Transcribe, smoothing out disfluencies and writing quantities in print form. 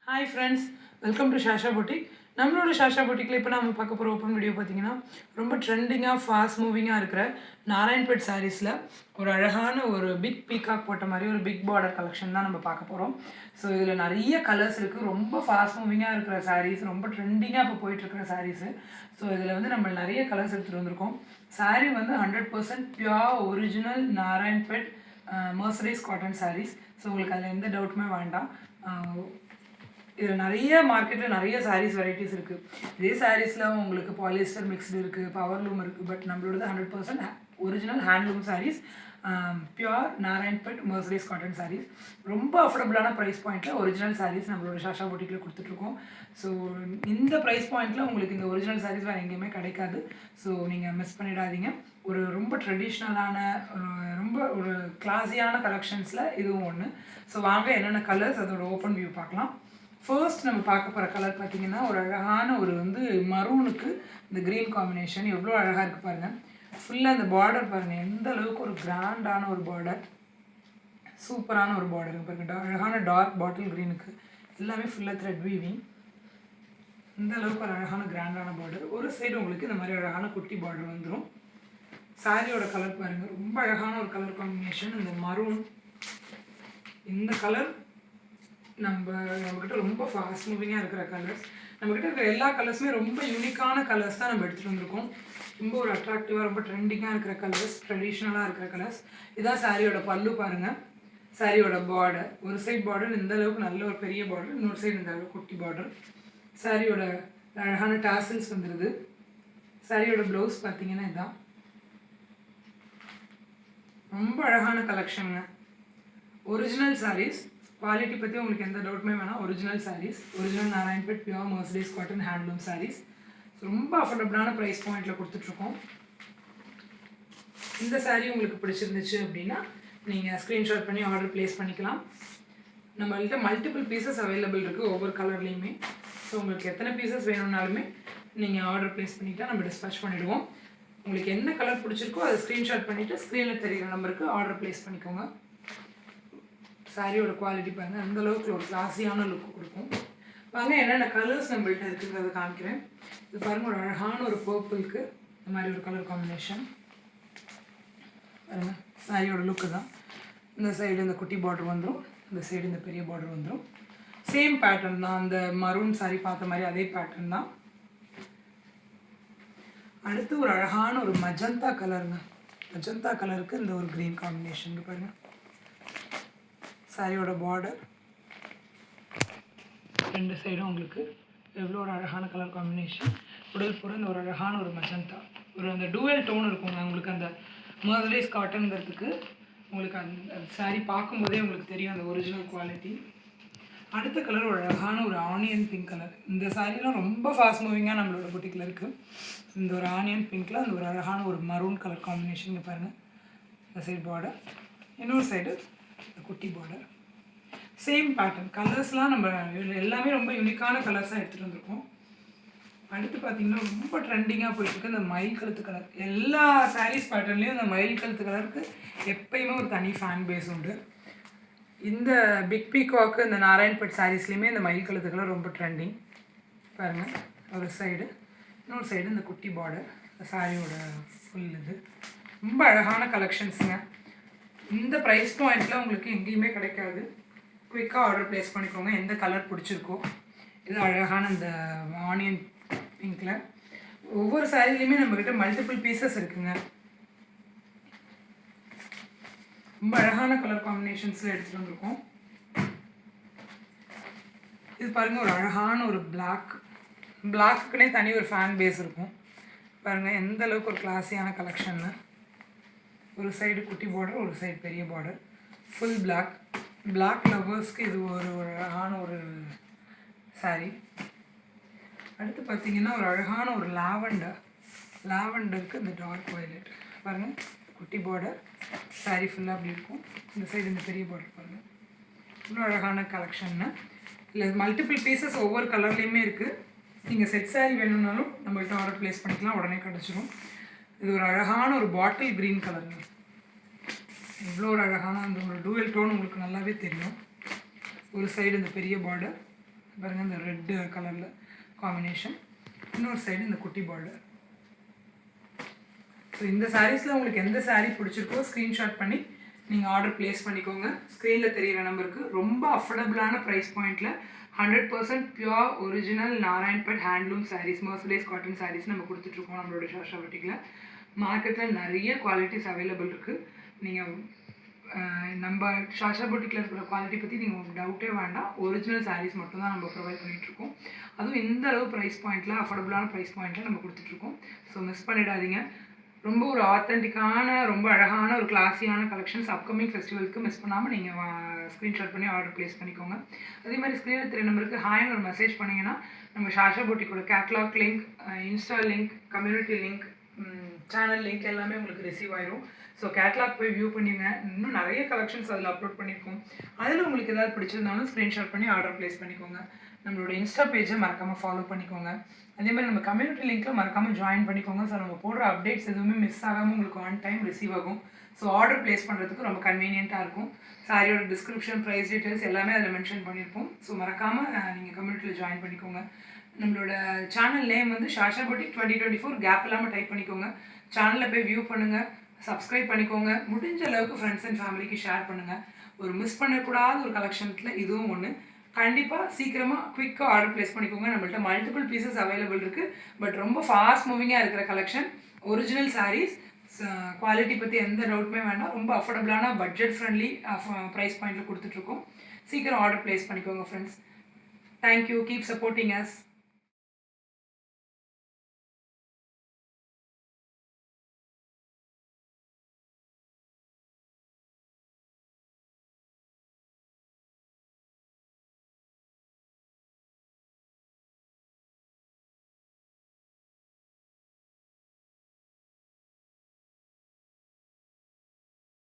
Hi friends, welcome to Shasha boutique. நம்மளோட ஷாஷா பொட்டிக்கில் இப்போ நம்ம பார்க்க போகிற ஓப்பன் வீடியோ பார்த்தீங்கன்னா, ரொம்ப ட்ரெண்டிங்காக ஃபாஸ்ட் மூவிங்காக இருக்கிற நாராயண்பேட் சாரீஸில் ஒரு அழகான ஒரு பிக் பீகாக் போட்ட மாதிரி ஒரு பிக் பார்டர் கலெக்ஷன் தான் நம்ம பார்க்க போகிறோம். ஸோ இதில் நிறைய கலர்ஸ் இருக்குது. ரொம்ப ஃபாஸ்ட் மூவிங்காக இருக்கிற சாரீஸ், ரொம்ப ட்ரெண்டிங்காக இப்போ போயிட்டுருக்கிற சாரீஸு. ஸோ இதில் வந்து நம்ம நிறைய கலர்ஸ் எடுத்துகிட்டு வந்திருக்கோம். சாரீ வந்து 100% pure original Narayanpet mercerised cotton saris. So உங்களுக்கு அதில் எந்த டவுட்டுமே வேண்டாம். இதில் நிறைய மார்க்கெட்டில் நிறைய சாரீஸ் வெரைட்டிஸ் இருக்குது. இதே சாரீஸில் உங்களுக்கு பாலிஸ்டர் மிக்ஸ்டு இருக்குது, பவர்லூம் இருக்குது. பட் நம்மளோடது 100% original handloom saris, pure Narayanpet mercerised cotton saris. ரொம்ப அஃபோர்டபுளான ப்ரைஸ் பாயிண்ட்டில் ஒரிஜினல் சாரீஸ் நம்மளோட ஷாஷா பொட்டிக்கில் கொடுத்துட்ருக்கோம். ஸோ இந்த ப்ரைஸ் பாயிண்ட்டில் உங்களுக்கு இந்த ஒரிஜினல் சாரீஸ் வேறு எங்கேயுமே கிடைக்காது. ஸோ நீங்கள் மிஸ் பண்ணிடாதீங்க. ஒரு ரொம்ப ட்ரெடிஷ்னலான ரொம்ப ஒரு கிளாஸியான கலெக்ஷன்ஸில் இதுவும் ஒன்று. ஸோ வாங்க என்னென்ன கலர்ஸ் அதோட ஓப்பன் வியூ பார்க்கலாம். ஃபர்ஸ்ட் நம்ம பார்க்க போகிற கலர் பார்த்திங்கன்னா, ஒரு அழகான ஒரு வந்து மரூனுக்கு இந்த க்ரீன் காம்பினேஷன் எவ்வளோ அழகாக இருக்குது பாருங்கள். ஃபுல்லாக அந்த பார்டர் பாருங்கள், எந்த அளவுக்கு ஒரு கிராண்டான ஒரு பார்டர், சூப்பரான ஒரு பார்டர் பாருங்கள். அழகான டார்க் பாட்டில் க்ரீனுக்கு எல்லாமே ஃபுல்லாக த்ரெட் வீவிங். இந்த அளவுக்கு ஒரு அழகான கிராண்டான பார்டர். ஒரு சைடு உங்களுக்கு இந்த மாதிரி அழகான குட்டி பார்டர் வந்துடும். சாரியோட கலர் பாருங்கள், ரொம்ப அழகான ஒரு கலர் காம்பினேஷன். இந்த மரூன், இந்த கலர் நம்மக்கிட்ட ரொம்ப ஃபாஸ்ட் மூவிங்காக இருக்கிற கலர்ஸ். நம்மக்கிட்ட இருக்கிற எல்லா கலர்ஸுமே ரொம்ப யூனிக்கான கலர்ஸ் தான் நம்ம எடுத்துகிட்டு வந்திருக்கோம். ரொம்ப ஒரு அட்ராக்டிவாக ரொம்ப ட்ரெண்டிங்காக இருக்கிற கலர்ஸ், ட்ரெடிஷ்னலாக இருக்கிற கலர்ஸ். இதான் சாரியோட பல்லு பாருங்கள். சாரியோட பார்டர், ஒரு சைட் பார்டர் இந்த அளவுக்கு நல்ல ஒரு பெரிய பார்டர், இன்னொரு சைடு இந்த அளவுக்கு குட்டி பார்டர். சாரியோட அழகான டாசல்ஸ் வந்துடுது. சாரியோட ப்ளவுஸ் பார்த்தீங்கன்னா இதுதான். ரொம்ப அழகான கலெக்ஷனுங்க. ஒரிஜினல் சாரீஸ், குவாலிட்டி பற்றி உங்களுக்கு எந்த டவுட்டுமே வேணாம். Original saris, original Narayanpet pure mercerised cotton handloom saris. ரொம்ப அஃபோர்டபுளான ப்ரைஸ் பாயிண்டில் கொடுத்துட்ருக்கோம். இந்த சாரீ உங்களுக்கு பிடிச்சிருந்துச்சு அப்படின்னா நீங்கள் ஸ்க்ரீன்ஷாட் பண்ணி ஆர்டர் ப்ளேஸ் பண்ணிக்கலாம். நம்மள்கிட்ட மல்டிபிள் பீசஸ் அவைலபிள் இருக்குது ஒவ்வொரு கலர்லேயுமே. ஸோ உங்களுக்கு எத்தனை பீசஸ் வேணும்னாலுமே நீங்கள் ஆர்டர் ப்ளேஸ் பண்ணிவிட்டால் நம்ம டிஸ்பேச் பண்ணிவிடுவோம். உங்களுக்கு என்ன கலர் பிடிச்சிருக்கோ அதை ஸ்க்ரீன்ஷாட் பண்ணிவிட்டு ஸ்க்ரீனில் தெரிகிற நம்பருக்கு ஆர்டர் ப்ளேஸ் பண்ணிக்கோங்க. சாரியோட குவாலிட்டி பாருங்கள், அந்த அளவுக்கு ஒரு கிளாஸியான லுக்கு கொடுக்கும். வாங்க என்னென்ன கலர்ஸ் நம்மள்கிட்ட இருக்குங்கிறத காமிக்கிறேன். இது பாருங்கள், ஒரு அழகான ஒரு பர்பிளுக்கு இந்த மாதிரி ஒரு கலர் காம்பினேஷன் பாருங்கள். சாரியோட லுக்கு தான். இந்த சைடு இந்த குட்டி பார்டர் வந்துடும், இந்த சைடு இந்த பெரிய பார்டர் வந்துடும். சேம் பேட்டர்ன் தான், அந்த மரூன் சாரி பார்த்த மாதிரி அதே பேட்டர்ன் தான். அடுத்து ஒரு அழகான ஒரு மஜந்தா கலருங்க. மஜந்தா கலருக்கு இந்த ஒரு க்ரீன் காம்பினேஷன் பாருங்கள். சாரியோட பார்டர் ரெண்டு சைடும் உங்களுக்கு எவ்வளோ ஒரு அழகான கலர் காம்பினேஷன். உடல் பூரா இந்த ஒரு அழகான ஒரு மஜந்தா, ஒரு அந்த டூவல் டோன் இருக்குங்க. உங்களுக்கு அந்த மர்சரைஸ் காட்டனுங்கிறதுக்கு உங்களுக்கு அந்த சாரீ பார்க்கும்போதே உங்களுக்கு தெரியும் அந்த ஒரிஜினல் குவாலிட்டி. அடுத்த கலர் ஒரு அழகான ஒரு ஆனியன் பிங்க் கலர். இந்த சாரீலாம் ரொம்ப ஃபாஸ்ட் மூவிங்காக நம்மளோட பொட்டிக்கில் இருக்குது. இந்த ஒரு ஆனியன் பிங்க்கில் அந்த ஒரு அழகான ஒரு மரூன் கலர் காம்பினேஷன் இங்கே பாருங்கள். இந்த சைடு பார்டர், இன்னொரு சைடு குட்டி பார்டர். சேம் பேட்டர்ன் கலர்ஸ்லாம் நம்ம எல்லாமே ரொம்ப யூனிக்கான கலர்ஸாக எடுத்துகிட்டு வந்திருக்கோம். அடுத்து பார்த்திங்கன்னா ரொம்ப ட்ரெண்டிங்காக போயிட்டுருக்கு இந்த மயில் கழுத்து கலர். எல்லா சாரீஸ் பேட்டர்ன்லேயும் இந்த மயில் கழுத்து கலருக்கு எப்பயுமே ஒரு தனி ஃபேன் பேஸ் உண்டு. இந்த பிக் பீகாக்கு இந்த நாராயண்பேட் சாரீஸ்லேயுமே இந்த மயில் கழுத்து கலர் ரொம்ப ட்ரெண்டிங் பாருங்கள். ஒரு சைடு, இன்னொரு சைடு இந்த குட்டி பார்டர். சாரியோட ஃபுல் இது ரொம்ப அழகான கலெக்ஷன்ஸுங்க. இந்த ப்ரைஸ் பாயிண்ட்டில் உங்களுக்கு எங்கேயுமே கிடைக்காது. குயிக்காக ஆர்டர் ப்ளேஸ் பண்ணிக்கோங்க எந்த கலர் பிடிச்சிருக்கோ. இது அழகான இந்த ஆனியன் பிங்க்கில். ஒவ்வொரு சாரிலையுமே நம்மக்கிட்ட மல்டிபிள் பீசஸ் இருக்குங்க. ரொம்ப அழகான கலர் காம்பினேஷன்ஸில் எடுத்துகிட்டு வந்திருக்கோம். இது பாருங்கள், ஒரு அழகான ஒரு பிளாக்குன்னே தனி ஒரு ஃபேன் பேஸ் இருக்கும் பாருங்கள். எந்த அளவுக்கு ஒரு கிளாஸியான கலெக்ஷன்னு. ஒரு சைடு குட்டி பார்டர், ஒரு சைடு பெரிய பார்டர், ஃபுல் பிளாக் லவ்வர்ஸ்க்கு இது ஒரு அழகான ஒரு சாரீ. அடுத்து பார்த்திங்கன்னா ஒரு அழகான ஒரு லாவெண்டருக்கு இந்த டார்க் வயலட் பாருங்கள். குட்டி பார்டர், சாரீ ஃபுல்லாக அப்படி இருக்கும். இந்த சைடு இந்த பெரிய பார்டர் பாருங்கள். இன்னும் அழகான கலெக்ஷன்னு. இல்லை மல்டிபிள் பீசஸ் ஒவ்வொரு கலர்லேயுமே இருக்குது. நீங்கள் செட் சாரீ வேணும்னாலும் நம்மள்கிட்ட ஆர்டர் ப்ளேஸ் பண்ணிக்கலாம், உடனே கிடச்சிரும். இது ஒரு அழகான ஒரு பாட்டில் க்ரீன் கலருங்க. இவ்வளோ ஒரு அழகான அந்த ஒரு டூவல் டோன் உங்களுக்கு நல்லாவே தெரியும். ஒரு சைடு இந்த பெரிய பார்டர், பாருங்கள் இந்த ரெட்டு கலரில் காம்பினேஷன், இன்னொரு சைடு இந்த குட்டி பார்டர். ஸோ இந்த சாரீஸில் உங்களுக்கு எந்த சாரீ பிடிச்சிருக்கோ ஸ்க்ரீன்ஷாட் பண்ணி நீங்கள் ஆர்டர் ப்ளேஸ் பண்ணிக்கோங்க. ஸ்க்ரீனில் தெரிகிற நம்பருக்கு ரொம்ப அஃபோர்டபுளான ப்ரைஸ் பாயிண்டில் 100% pure original Narayanpet handloom saris, mercerised cotton saris நம்ம கொடுத்துட்ருக்கோம் நம்மளோட சாஷா பொட்டிக்கில். மார்க்கெட்டில் நிறைய குவாலிட்டிஸ் அவைலபிள் இருக்குது. நீங்கள் நம்ம சாஷா பொட்டிக்கில் இருக்கிற குவாலிட்டி பற்றி நீங்கள் டவுட்டே வேண்டாம். ஒரிஜினல் சாரீஸ் மட்டும்தான் நம்ம ப்ரொவைட் பண்ணிகிட்ருக்கோம். அதுவும் இந்த அளவு ப்ரைஸ் பாயிண்டில், அஃபோர்டபுளான ப்ரைஸ் பாயிண்டில் நம்ம கொடுத்துட்ருக்கோம். ஸோ மிஸ் பண்ணிடாதீங்க. ரொம்ப ஒரு ஆத்தென்டிக்கான, ரொம்ப அழகான ஒரு கிளாஸியான கலெக்ஷன்ஸ் அப்கமிங் ஃபெஸ்டிவலுக்கு மிஸ் பண்ணாமல் நீங்கள் ஸ்க்ரீன்ஷாட் பண்ணி ஆர்டர் ப்ளேஸ் பண்ணிக்கோங்க. அதே மாதிரி ஸ்க்ரீனில் தெரிய நம்பருக்கு ஹாய்னு ஒரு மெசேஜ் பண்ணிங்கன்னா நம்ம ஷாஷா பொட்டிக்கோட catalogue link, insta link, community link, channel link எல்லாமே உங்களுக்கு ரிசீவ் ஆயிரும். ஸோ கேட்லாக் போய் வியூ பண்ணிங்க. இன்னும் நிறைய கலெக்ஷன்ஸ் அதில் அப்லோட் பண்ணியிருக்கோம். அதில் உங்களுக்கு ஏதாவது பிடிச்சிருந்தாலும் ஸ்க்ரீன்ஷாட் பண்ணி ஆர்டர் ப்ளேஸ் பண்ணிக்கோங்க. நம்மளோட இன்ஸ்டா பேஜை மறக்காமல் ஃபாலோ பண்ணிக்கோங்க. அதே மாதிரி நம்ம கம்யூனிட்டி லிங்க்கில் மறக்காமல் ஜாயின் பண்ணிக்கோங்க. ஸோ நம்ம போடுற அப்டேட்ஸ் எதுவுமே மிஸ் ஆகாமல் உங்களுக்கு ஆன் டைம் ரிசீவ் ஆகும். ஸோ ஆர்டர் ப்ளேஸ் பண்ணுறதுக்கு ரொம்ப கன்வீனியண்ட்டாக இருக்கும். சாரியோட டிஸ்கிரிப்ஷன், ப்ரைஸ் டீட்டெயில்ஸ் எல்லாமே அதில் மென்ஷன் பண்ணியிருப்போம். ஸோ மறக்காமல் நீங்கள் கம்யூனிட்டியில் ஜாயின் பண்ணிக்கோங்க. நம்மளோட சேனல் நேம் வந்து சாஷா பொட்டிக் 2024 கேப் இல்லாமல் டைப் பண்ணிக்கோங்க. சேனலில் போய் வியூ பண்ணுங்கள், சப்ஸ்கிரைப் பண்ணிக்கோங்க. முடிஞ்ச அளவுக்கு ஃப்ரெண்ட்ஸ் அண்ட் ஃபேமிலிக்கு ஷேர் பண்ணுங்கள். ஒரு மிஸ் பண்ணக்கூடாத ஒரு கலெக்ஷன்ஸில் இதுவும் ஒன்று. கண்டிப்பாக சீக்கிரமாக குயிக்காக ஆர்டர் ப்ளேஸ் பண்ணிக்கோங்க. நம்மள்ட்ட மல்டிபிள் பீசஸ் அவைலபிள் இருக்குது. பட் ரொம்ப ஃபாஸ்ட் மூவிங்காக இருக்கிற கலெக்ஷன், ஒரிஜினல் சாரீஸ், குவாலிட்டி பற்றி எந்த டவுட்டுமே வேண்டாம். ரொம்ப அஃபோர்டபுளான, பட்ஜெட் ஃப்ரெண்ட்லி ப்ரைஸ் பாயிண்டில் கொடுத்துட்ருக்கோம். சீக்கிரம் ஆர்டர் ப்ளேஸ் பண்ணிக்கோங்க friends. Thank you. Keep supporting us.